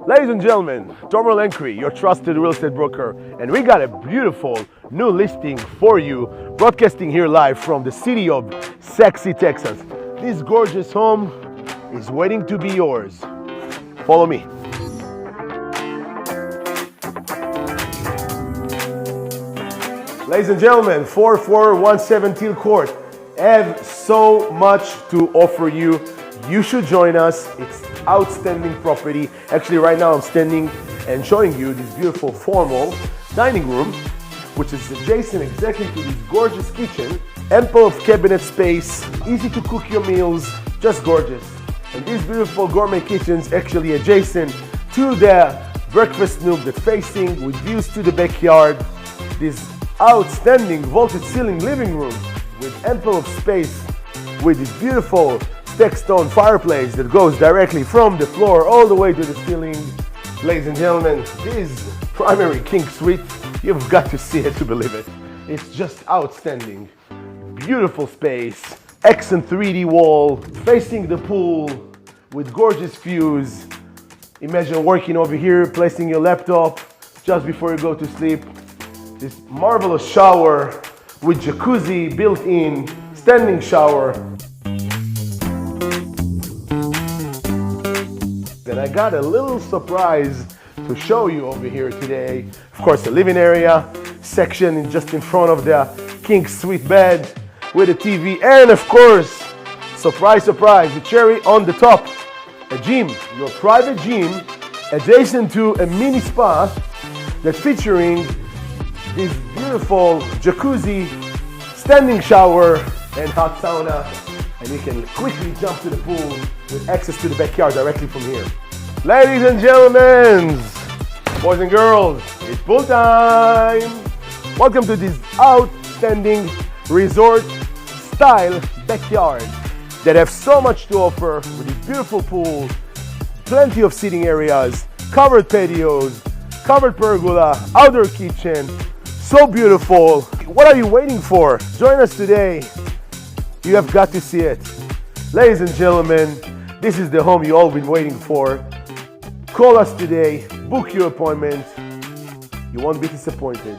Ladies and gentlemen, Tomer Lankri, your trusted real estate broker, and we got a beautiful new listing for you, broadcasting here live from the city of Sachse, Texas. This gorgeous home is waiting to be yours. Follow me. Ladies and gentlemen, 4417 Teal Court. Have so much to offer you. You should join us. It's outstanding property. Actually, right now I'm standing and showing you this beautiful formal dining room, which is adjacent exactly to this gorgeous kitchen. Ample of cabinet space, easy to cook your meals, just gorgeous. And these beautiful gourmet kitchens actually adjacent to the breakfast nook that's facing with views to the backyard. This outstanding vaulted ceiling living room with ample of space with this beautiful stack stone fireplace that goes directly from the floor all the way to the ceiling. Ladies and gentlemen, this primary king suite, you've got to see it to believe it. It's just outstanding. Beautiful space, accent 3D wall, facing the pool with gorgeous views. Imagine working over here, placing your laptop just before you go to sleep. This marvelous shower with jacuzzi built in, standing shower. And I got a little surprise to show you over here today. Of course, the living area section just in front of the king suite bed with a TV, and of course, surprise, surprise, the cherry on the top, a gym, your private gym, adjacent to a mini spa that's featuring this beautiful jacuzzi, standing shower, and hot sauna. And you can quickly jump to the pool with access to the backyard directly from here. Ladies and gentlemen, boys and girls, it's pool time! Welcome to this outstanding resort style backyard that have so much to offer with this beautiful pool, plenty of seating areas, covered patios, covered pergola, outdoor kitchen. So beautiful. What are you waiting for? Join us today. You have got to see it. Ladies and gentlemen, this is the home you all been waiting for. Call us today, book your appointment. You won't be disappointed.